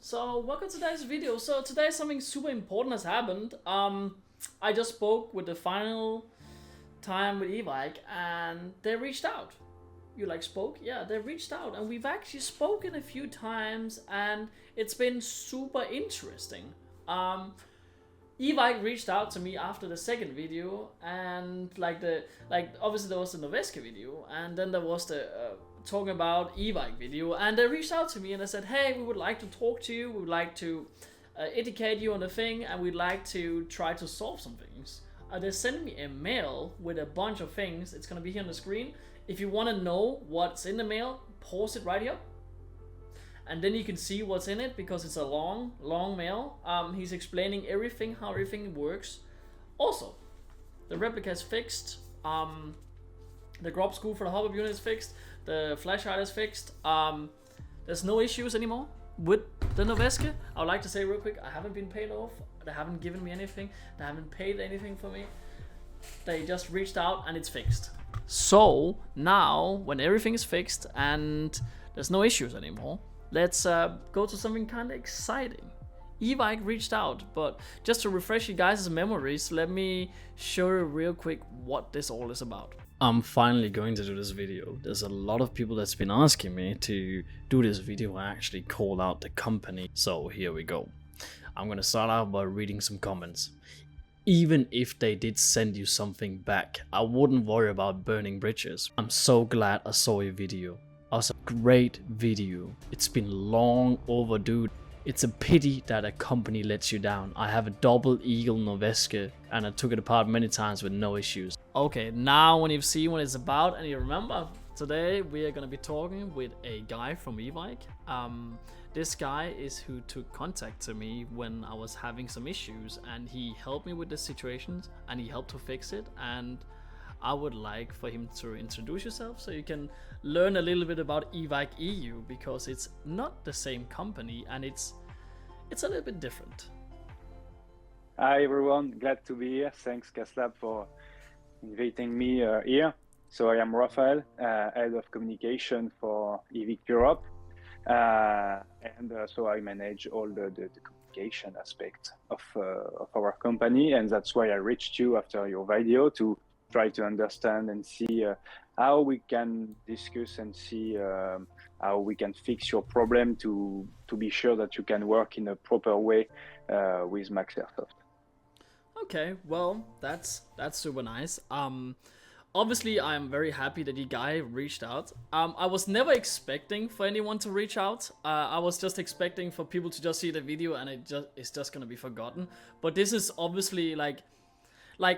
So welcome to today's video. So today something super important has happened. I just spoke with the final time with Evike and they reached out. You like spoke? Yeah, they reached out and we've actually spoken a few times and it's been super interesting. Evike reached out to me after the second video and obviously there was the Noveska video and then there was the talking about Evike video and they reached out to me and they said, hey, we would like to talk to you, we would like to educate you on the thing and we'd like to try to solve some things. They sent me a mail with a bunch of things. It's gonna be here on the screen. If you want to know what's in the mail, pause it right here and then you can see what's in it because it's a long mail. He's explaining everything, how everything works. Also, the replica is fixed. The grub school for the hop-up unit is fixed. The flashlight is fixed. There's no issues anymore with the Noveska. I would like to say real quick, I haven't been paid off. They haven't given me anything. They haven't paid anything for me. They just reached out and it's fixed. So now, when everything is fixed and there's no issues anymore, let's go to something kind of exciting. Evike reached out, but just to refresh you guys' memories, let me show you real quick what this all is about. I'm finally going to do this video. There's a lot of people that's been asking me to do this video. I actually called out the company, so here we go. I'm gonna start out by reading some comments. Even if they did send you something back, I wouldn't worry about burning bridges. I'm so glad I saw your video. It was a great video. It's been long overdue. It's a pity that a company lets you down. I have a double eagle Noveska and I took it apart many times with no issues. Okay, now when you've seen what it's about and you remember, today we are going to be talking with a guy from Evike. This guy is who took contact to me when I was having some issues and he helped me with the situations and he helped to fix it, and I would like for him to introduce yourself so you can learn a little bit about Evike EU, because it's not the same company and it's a little bit different. Hi everyone, glad to be here. Thanks Kaslab for inviting me here. So I am Rafael, head of communication for Evike Europe, and so I manage all the communication aspect of our company, and that's why I reached you after your video to try to understand and see how we can discuss and see how we can fix your problem to be sure that you can work in a proper way with Max Airsoft. Okay, well, that's super nice. Obviously, I'm very happy that the guy reached out. I was never expecting for anyone to reach out. I was just expecting for people to just see the video and it's just gonna be forgotten. But this is obviously like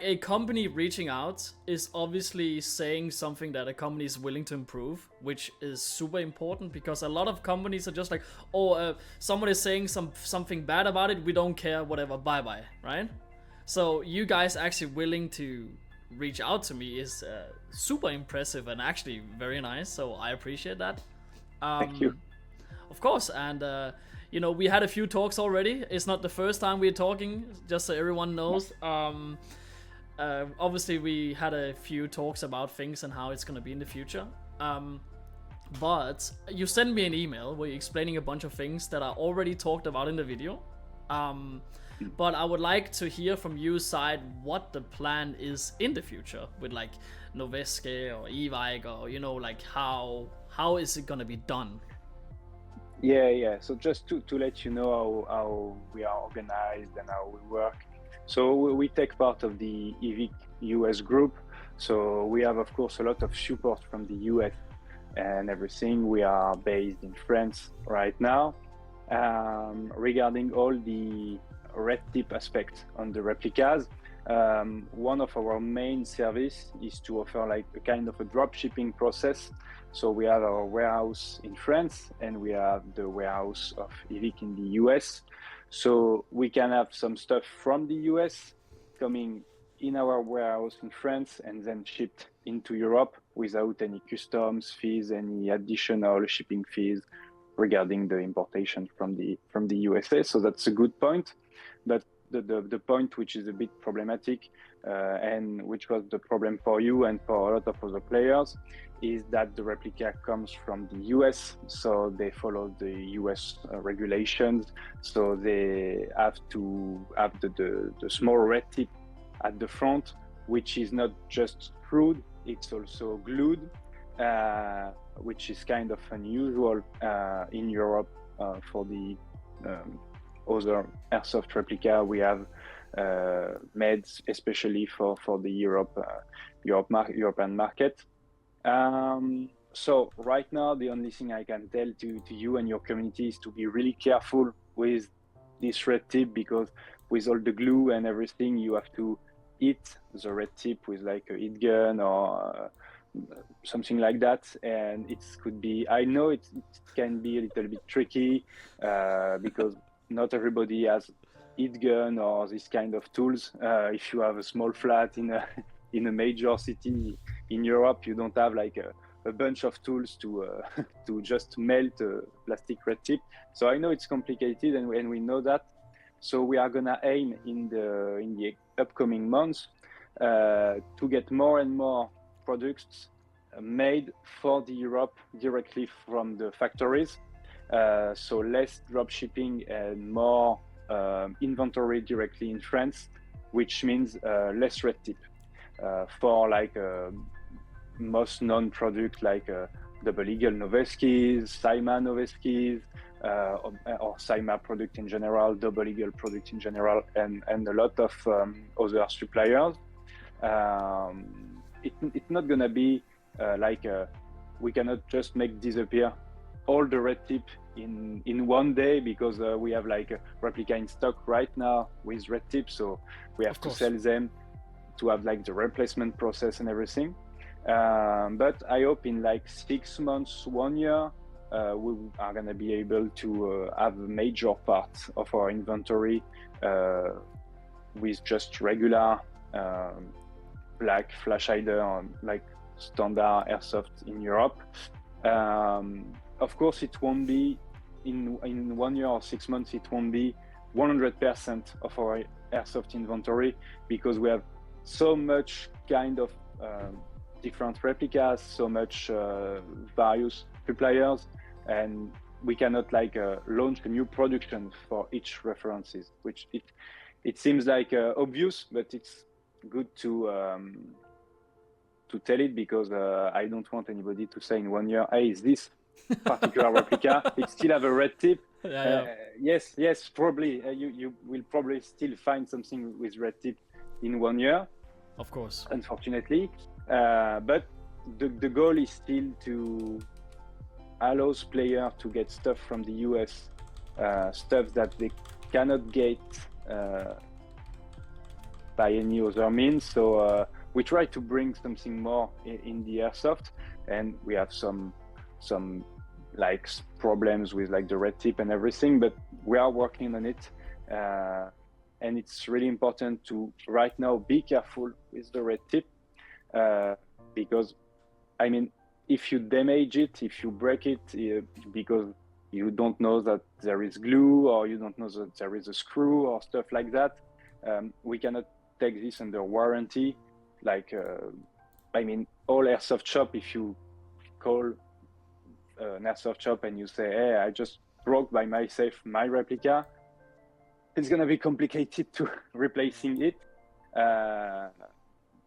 a company reaching out is obviously saying something that a company is willing to improve, which is super important because a lot of companies are just like, oh, someone is saying something bad about it, we don't care, whatever, bye-bye, right? So you guys actually willing to reach out to me is super impressive and actually very nice, so I appreciate that. Thank you. Of course, and you know, we had a few talks already. It's not the first time we're talking, just so everyone knows. Obviously we had a few talks about things and how it's gonna be in the future. But you sent me an email where you're explaining a bunch of things that I already talked about in the video. But I would like to hear from your side what the plan is in the future with like Noveska or Evike, or you know, like how is it gonna be done? Yeah. So just to let you know how we are organized and how we work. So we take part of the Evike US group. So we have, of course, a lot of support from the US and everything. We are based in France right now. Regarding all the red tip aspect on the replicas, one of our main service is to offer like a kind of a drop shipping process. So we have our warehouse in France and we have the warehouse of Evike in the US. So we can have some stuff from the US coming in our warehouse in France and then shipped into Europe without any customs fees, any additional shipping fees regarding the importation from the USA. So that's a good point. But the point which is a bit problematic and which was the problem for you and for a lot of other players is that the replica comes from the US, so they follow the US regulations. So they have to have the small red tip at the front, which is not just screwed, it's also glued, which is kind of unusual in Europe for the other airsoft replica we have made especially for the European market. So right now, the only thing I can tell to you and your community is to be really careful with this red tip, because with all the glue and everything, you have to hit the red tip with like a heat gun or something like that. And it could be, I know it can be a little bit tricky because not everybody has heat gun or this kind of tools. If you have a small flat in a major city in Europe, you don't have like a bunch of tools to to just melt a plastic red tip. So I know it's complicated, and we know that. So we are gonna aim in the upcoming months to get more and more products made for the Europe directly from the factories. So less drop shipping and more inventory directly in France, which means less red tip for like most known products like Double Eagle Noveskis, Saima Noveskis, or Saima product in general, Double Eagle product in general, and a lot of other suppliers. It's not gonna be like we cannot just make disappear all the red tip in one day, because we have like a replica in stock right now with red tip, so we have to sell them to have like the replacement process and everything. But I hope in like 6 months, 1 year, we are going to be able to have a major part of our inventory with just regular black flash hider on like standard airsoft in Europe. Of course, it won't be in 1 year or 6 months, it won't be 100% of our airsoft inventory, because we have so much kind of different replicas, so much various suppliers, and we cannot like launch a new production for each references, which it seems like obvious, but it's good to tell it, because I don't want anybody to say in 1 year, hey, is this particular replica it still have a red tip? Yes, probably you will probably still find something with red tip in 1 year, of course, unfortunately. But the goal is still to allow players to get stuff from the US, stuff that they cannot get by any other means. So we try to bring something more in the airsoft, and we have some like problems with like the red tip and everything, but we are working on it. And it's really important to right now be careful with the red tip, because I mean, if you damage it, if you break it, because you don't know that there is glue, or you don't know that there is a screw or stuff like that, we cannot take this under warranty. Like, I mean, all airsoft shop, if you call an airsoft shop and you say, hey, I just broke by myself my replica, it's gonna be complicated to replacing it.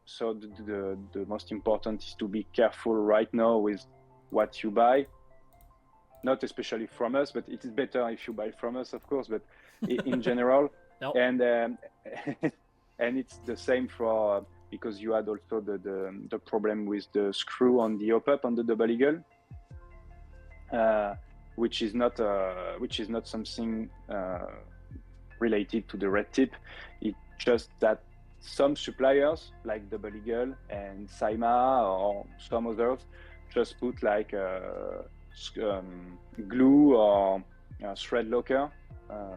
So the most important is to be careful right now with what you buy. Not especially from us, but it is better if you buy from us, of course, but in general. Nope. And and it's the same for, because you had also the problem with the screw on the hop-up on the Double Eagle, which is not something related to the red tip. It's just that some suppliers like Double Eagle and Saima or some others just put like glue or thread locker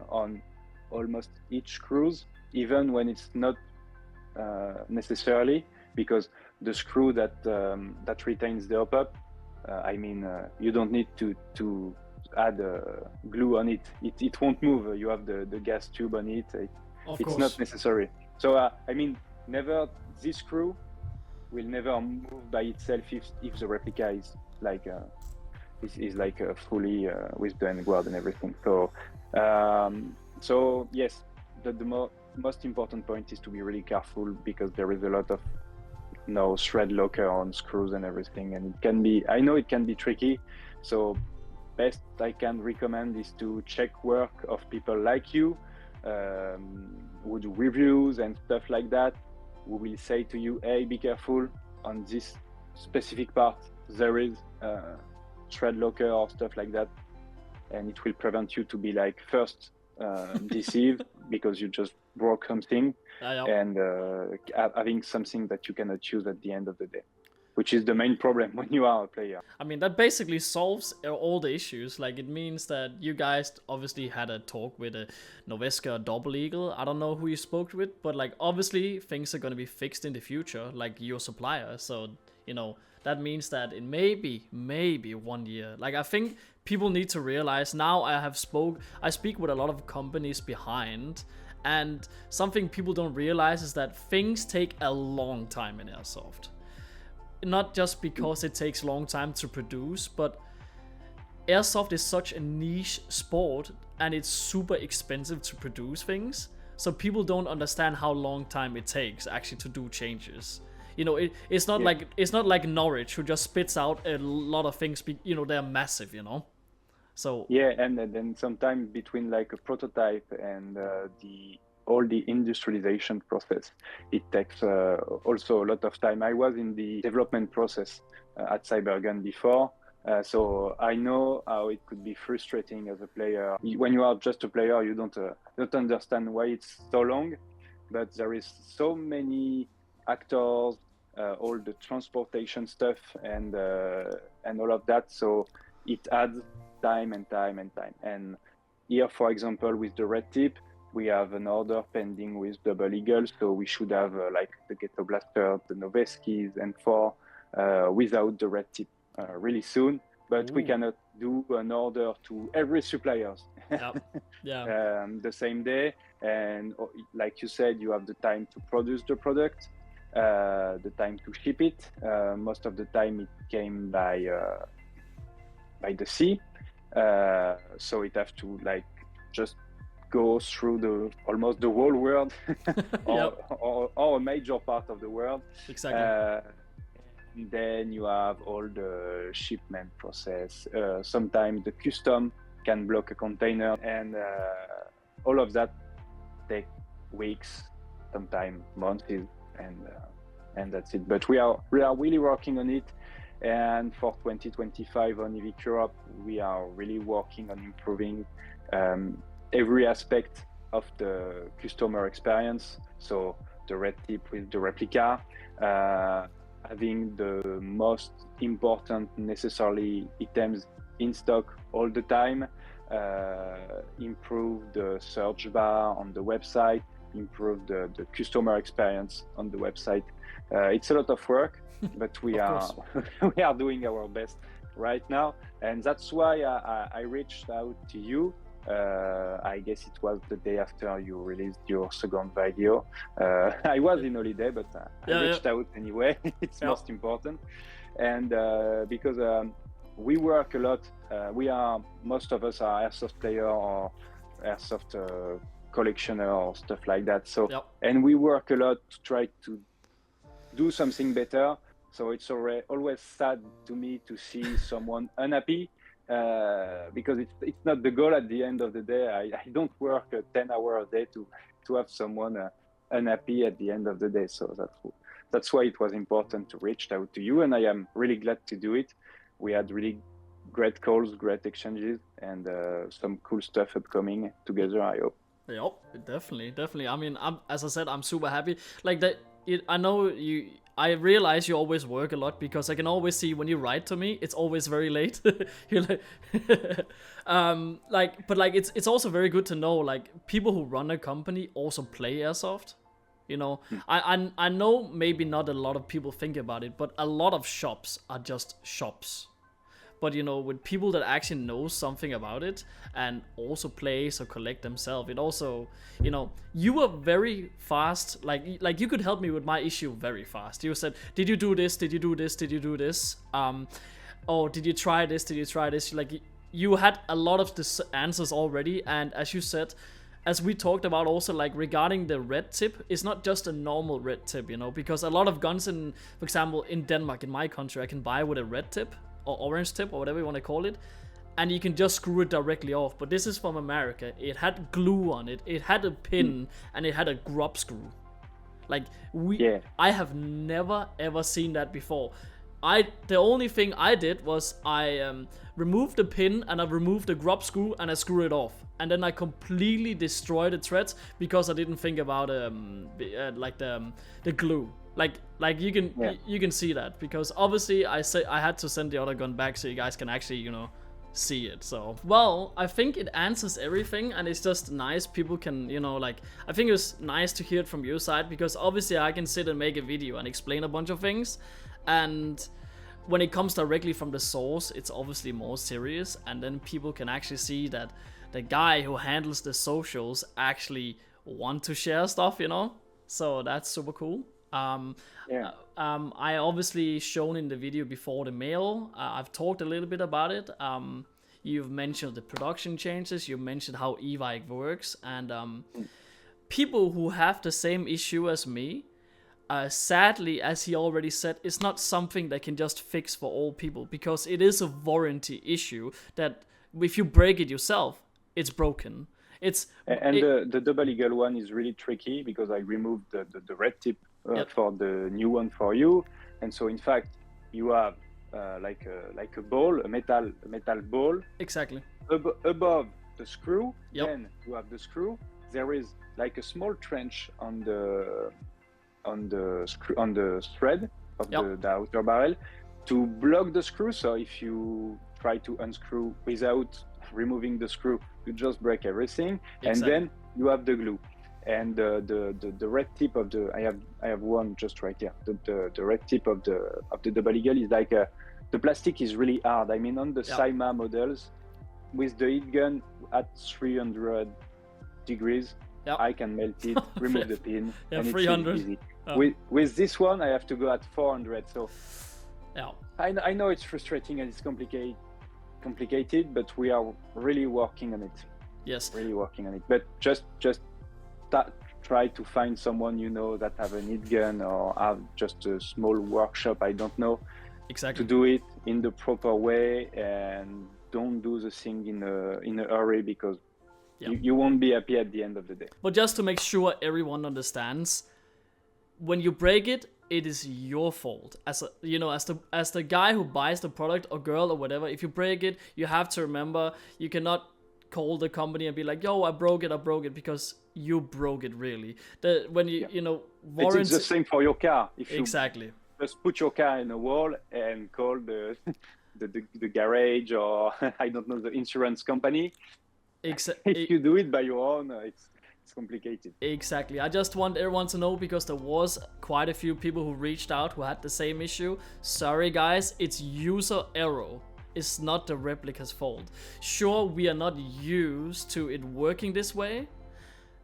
on almost each screws, even when it's not necessarily, because the screw that retains the hop-up, I mean, you don't need to add glue on it. It won't move. You have the gas tube on it. It's not necessary. So I mean, never this screw will never move by itself if the replica is like fully with the end guard and everything. So yes, the most important point is to be really careful, because there is a lot of thread locker on screws and everything, and I know it can be tricky. So best I can recommend is to check work of people like you, who do reviews and stuff like that, who will say to you, hey, be careful on this specific part, there is thread locker or stuff like that, and it will prevent you to be like first deceived because you just broke something, and having something that you cannot use at the end of the day, which is the main problem when you are a player. I mean, that basically solves all the issues. Like, it means that you guys obviously had a talk with a Noveska or Double Eagle. I don't know who you spoke with, but like, obviously things are going to be fixed in the future, like your supplier. So, you know, that means that in maybe 1 year, like, I think people need to realize now. I speak with a lot of companies behind, and something people don't realize is that things take a long time in Airsoft. Not just because it takes a long time to produce, but Airsoft is such a niche sport, and it's super expensive to produce things. So people don't understand how long time it takes actually to do changes. You know, it's not like Norwich, who just spits out a lot of things. You know, they're massive. You know, so yeah, and then sometimes between like a prototype and all the industrialization process, it takes also a lot of time. I was in the development process at Cybergun before, so I know how it could be frustrating as a player. When you are just a player, you don't understand why it's so long, but there is so many actors, all the transportation stuff, and all of that. So it adds time and time and time. And here, for example, with the red tip, we have an order pending with Double Eagle, so we should have like the Ghetto Blaster, the Noveskis, and 4 without the red tip really soon. But we cannot do an order to every suppliers the same day. And like you said, you have the time to produce the product, the time to ship it. Most of the time it came by the sea, so it have to like just go through almost the whole world, or a major part of the world. Exactly. Then you have all the shipment process. Sometimes the custom can block a container, and all of that take weeks, sometimes months, and that's it. But we are really working on it. And for 2025 on Evike Europe, we are really working on improving every aspect of the customer experience. So the red tip with the replica, having the most important necessary items in stock all the time, improve the search bar on the website, improve the customer experience on the website. It's a lot of work, but we are doing our best right now, and that's why I reached out to you. I guess it was the day after you released your second video. I was in holiday, but I reached out anyway. It's most important, and because we work a lot. Most of us are Airsoft player or Airsoft collectioner or stuff like that. So, and we work a lot to try to do something better. So it's always sad to me to see someone unhappy, because it's not the goal at the end of the day. I don't work 10 hours a day to have someone unhappy at the end of the day. So that's why it was important to reach out to you, and I am really glad to do it. We had really great calls, great exchanges, and some cool stuff upcoming together, I hope. Yep, definitely. I mean, as I said, I'm super happy. Like that. I know you. I realize you always work a lot, because I can always see when you write to me, it's always very late. You're like, but like it's also very good to know, like, people who run a company also play Airsoft. You know, I know maybe not a lot of people think about it, but a lot of shops are just shops. but you know, with people that actually know something about it and also plays or collect themselves, it also, you know, you were very fast. Like you could help me with my issue very fast. You said, did you do this? Did you do this? Did you do this? Oh, did you try this? Did you try this? Like you had a lot of the answers already, and as you said, as we talked about also, like regarding the red tip, it's not just a normal red tip, you know, because a lot of guns in, for example, in Denmark, in my country, I can buy with a red tip or orange tip or whatever you want to call it, and you can just screw it directly off. But this is from America. It had glue on it, it had a pin, and it had a grub screw. Like I have never ever seen that before. The only thing I did was I removed the pin and I removed the grub screw and I screwed it off. And then I completely destroyed the threads because I didn't think about like the glue. Like you can see that, because obviously I had to send the other gun back so you guys can actually, you know, see it. So, well, I think it answers everything, and it's just nice people can, you know, like, I think it was nice to hear it from your side, because obviously I can sit and make a video and explain a bunch of things, and when it comes directly from the source, it's obviously more serious, and then people can actually see that the guy who handles the socials actually want to share stuff, you know. So that's super cool. I obviously shown in the video before the mail. I've talked a little bit about it. You've mentioned the production changes. You mentioned how Evike works, and people who have the same issue as me, sadly, as he already said, it's not something that can just fix for all people, because it is a warranty issue that if you break it yourself, it's broken. The double eagle one is really tricky, because I removed the red tip for the new one for you, and so in fact you have like a ball, a metal ball, exactly above the screw. Then you have the screw. There is like a small trench on the thread of the outer barrel to block the screw. So if you try to unscrew without removing the screw, you just break everything. Exactly. And then you have the glue, and the red tip of the I have one just right here. The red tip of the double eagle is like the plastic is really hard. I mean, on the Saima models with the heat gun at 300 degrees, I can melt it, remove the pin, and 300. It's easy. With this one, I have to go at 400. So I know it's frustrating and it's complicated, but we are really working on it. Yes, really working on it. But just try to find someone you know that have a heat gun or have just a small workshop. I don't know exactly to do it in the proper way, and don't do the thing in a hurry, because you won't be happy at the end of the day. But just to make sure everyone understands, when you break it, it is your fault. As the guy who buys the product, or girl or whatever, if you break it, you have to remember, you cannot call the company and be like, yo, I broke it, because you broke it really. Warranty. It's the same for your car. If you exactly just put your car in a wall and call the garage, or I don't know, the insurance company. If you do it by your own, it's complicated. Exactly. I just want everyone to know, because there was quite a few people who reached out who had the same issue. Sorry guys, it's user error. It's not the replica's fault. Sure, we are not used to it working this way.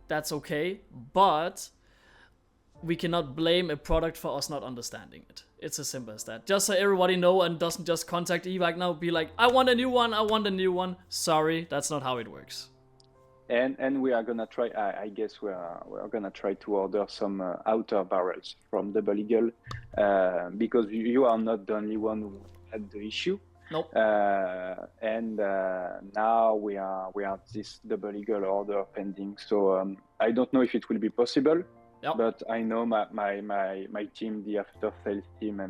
That's okay, but we cannot blame a product for us not understanding it. It's as simple as that. Just so everybody know, and doesn't just contact Evike now, be like, I want a new one. Sorry, that's not how it works. And we are gonna try. I guess we are gonna try to order some outer barrels from Double Eagle, because you are not the only one who had the issue. Nope. And now we are this Double Eagle order pending. So I don't know if it will be possible. Yep. But I know my team, the after sales team,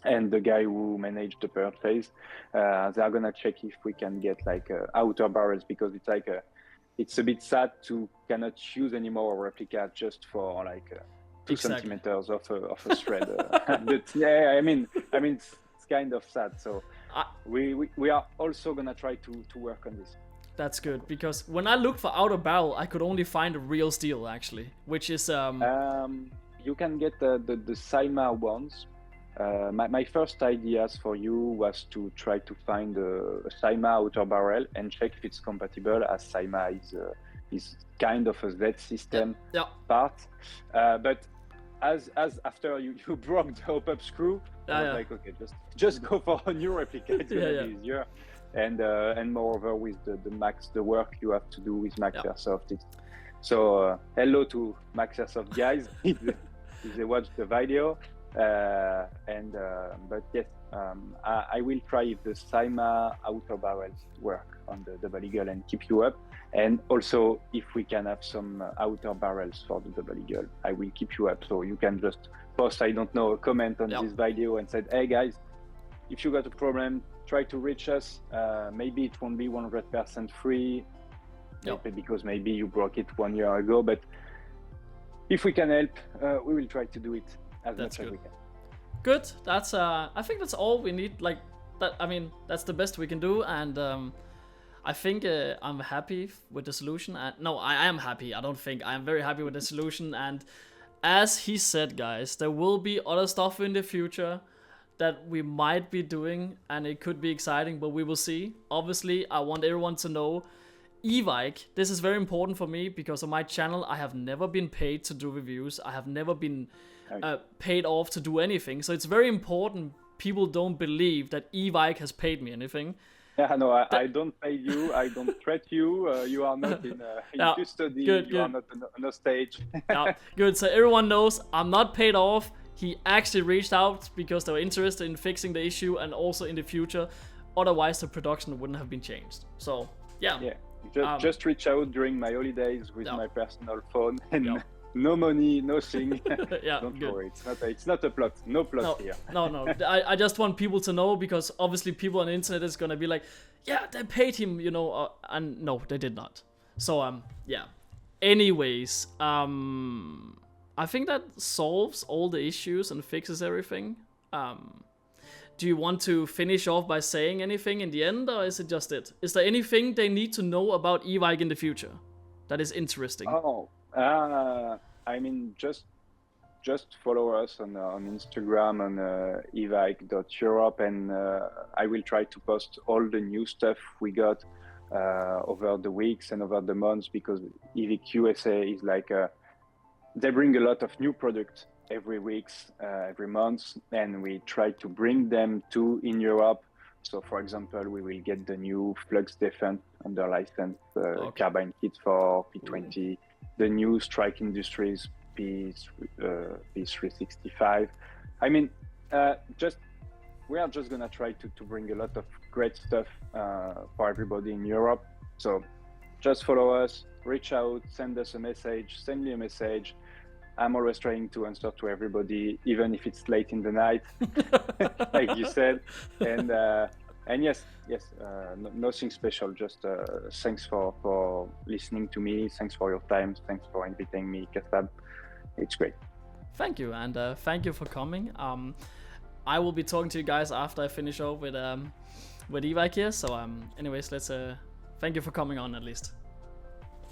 and the guy who managed the bird phase, they are gonna check if we can get like outer barrels, because it's like it's a bit sad to cannot use anymore a replica just for like 2 centimeters of a thread. But yeah, I mean it's kind of sad. So we are also gonna try to work on this. That's good, because when I looked for outer barrel, I could only find real steel actually, which is you can get the Saima ones, my first ideas for you was to try to find a Saima outer barrel and check if it's compatible, as Saima is kind of a Z system part. But as after you broke the hop-up screw, I was like, okay, just go for a new replica. It's gonna be easier. And moreover with the work you have to do with Max Airsoft. So hello to Max Airsoft guys if they watch the video. But yes, I will try if the Saima outer barrels work on the double eagle and keep you up. And also if we can have some outer barrels for the double eagle, I will keep you up. So you can just post, I don't know, a comment on this video and said, hey guys, if you got a problem, try to reach us. Maybe it won't be 100% free, because maybe you broke it 1 year ago, but if we can help, we will try to do it as much as we can. Good. That's I think that's all we need. Like that. I mean, that's the best we can do, and I think I'm happy with the solution. No, I am happy. I don't think I am very happy with the solution. And as he said, guys, there will be other stuff in the future that we might be doing, and it could be exciting, but we will see. Obviously, I want everyone to know, Evike, this is very important for me because on my channel, I have never been paid to do reviews. I have never been paid off to do anything. So it's very important people don't believe that Evike has paid me anything. Yeah, no, I don't pay you. I don't threat you. You are not in custody. You are not on a stage. Good. So everyone knows I'm not paid off. He actually reached out because they were interested in fixing the issue and also in the future. Otherwise, the production wouldn't have been changed. So, yeah. Just reach out during my holidays with my personal phone and no money, nothing. Don't worry, it's not a plot. No plot here. No. I just want people to know, because obviously people on the internet is gonna be like, yeah, they paid him, you know, and no, they did not. So Anyways, I think that solves all the issues and fixes everything. Do you want to finish off by saying anything in the end, or is it just it? Is there anything they need to know about Evike in the future that is interesting? I mean, just follow us on Instagram on evike.europe, and I will try to post all the new stuff we got over the weeks and over the months, because Evike USA is like they bring a lot of new products every week, every month, and we try to bring them to in Europe. So, for example, we will get the new Flux Defense under license carbine kit for P20, the new Strike Industries P365. I mean, we are just gonna try to bring a lot of great stuff for everybody in Europe. So, just follow us, reach out, send us a message, send me a message. I'm always trying to answer to everybody, even if it's late in the night, like you said. And yes, nothing special. Just thanks for listening to me. Thanks for your time. Thanks for inviting me, Kaslab. It's great. Thank you, and thank you for coming. I will be talking to you guys after I finish off with Evike here. So anyways, let's thank you for coming on at least.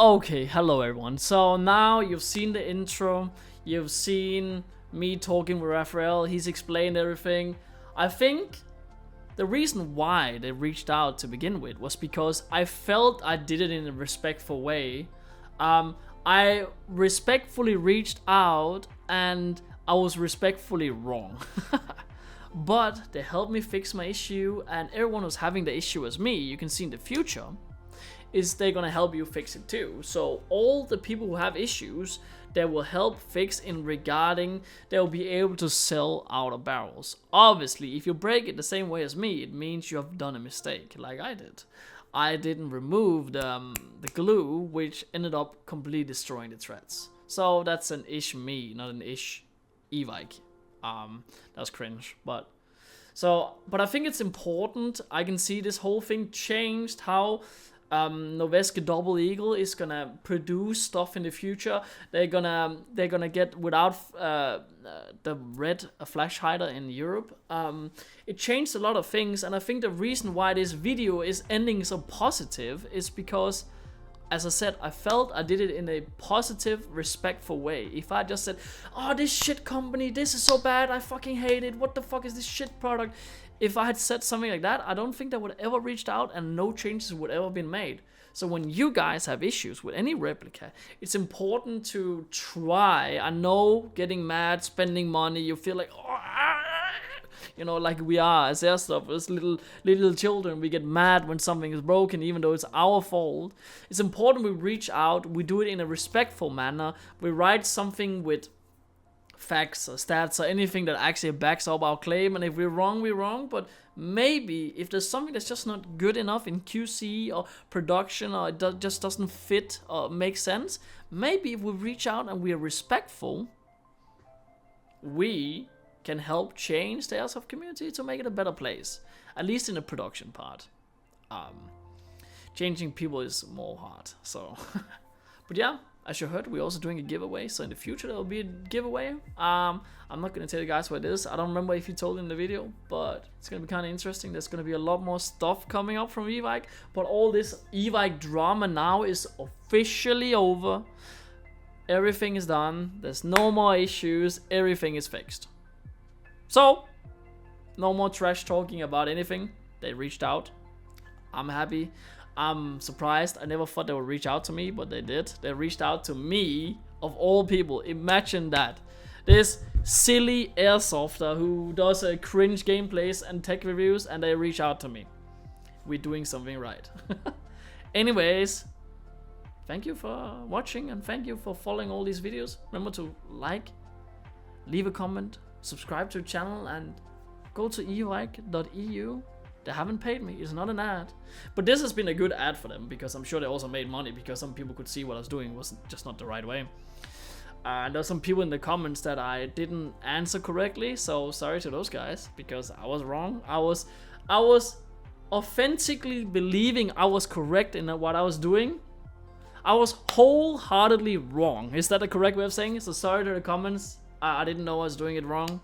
Okay, hello everyone. So now you've seen the intro, you've seen me talking with Raphael, he's explained everything. I think the reason why they reached out to begin with was because I felt I did it in a respectful way. I respectfully reached out and I was respectfully wrong. But they helped me fix my issue, and everyone who's having the issue as me, you can see in the future, is they're gonna help you fix it too. So all the people who have issues, they will help fix in regarding, they'll be able to sell outer barrels. Obviously, if you break it the same way as me, it means you have done a mistake, like I did. I didn't remove the glue, which ended up completely destroying the threads. So that's an ish me, not an ish Evike. That's cringe, but I think it's important. I can see this whole thing changed how Noveske Double Eagle is gonna produce stuff in the future. They're gonna get without the red flash hider in Europe. It changed a lot of things, and I think the reason why this video is ending so positive is because as I said, I felt I did it in a positive, respectful way. If I just said, oh, this shit company, this is so bad, I fucking hate it, what the fuck is this shit product? If I had said something like that, I don't think that would ever reached out and no changes would ever been made. So when you guys have issues with any replica, it's important to try. I know getting mad, spending money, you feel like, oh, you know, like we are as Airsoft, as little children, we get mad when something is broken, even though it's our fault. It's important we reach out, we do it in a respectful manner, we write something with facts or stats or anything that actually backs up our claim, and if we're wrong, but maybe if there's something that's just not good enough in QC or production, or it just doesn't fit or make sense, maybe if we reach out and we are respectful, we can help change the Airsoft community to make it a better place, at least in the production part. Changing people is more hard, so but yeah, as you heard, we're also doing a giveaway, so in the future there will be a giveaway. I'm not gonna tell you guys what it is. I don't remember if you told in the video, but it's gonna be kind of interesting. There's gonna be a lot more stuff coming up from Evike, but all this Evike drama now is officially over. Everything is done, there's no more issues, everything is fixed. So, no more trash talking about anything. They reached out. I'm happy. I'm surprised. I never thought they would reach out to me, but they did. They reached out to me, of all people. Imagine that. This silly Airsofter who does cringe gameplays and tech reviews, and they reach out to me. We're doing something right. Anyways, thank you for watching, and thank you for following all these videos. Remember to like, leave a comment, subscribe to the channel, and go to evike.eu. They haven't paid me, it's not an ad. But this has been a good ad for them, because I'm sure they also made money, because some people could see what I was doing was just not the right way. And there's some people in the comments that I didn't answer correctly, so sorry to those guys, because I was wrong. I was authentically believing I was correct in what I was doing. I was wholeheartedly wrong. Is that the correct way of saying it? So sorry to the comments. I didn't know I was doing it wrong.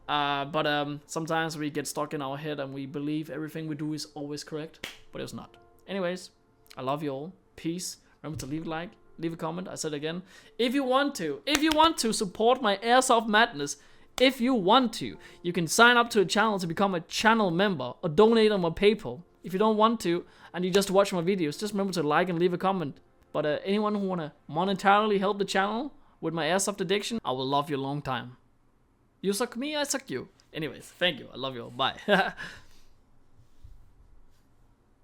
But sometimes we get stuck in our head and we believe everything we do is always correct, but it's not. Anyways, I love you all. Peace. Remember to leave a like, leave a comment. I said again, if you want to support my Airsoft madness, if you want to, you can sign up to a channel to become a channel member or donate on my PayPal. If you don't want to and you just watch my videos, just remember to like and leave a comment. But anyone who wanna monetarily help the channel with my Airsoft addiction, I will love you a long time. You suck me, I suck you. Anyways, thank you. I love you all. Bye.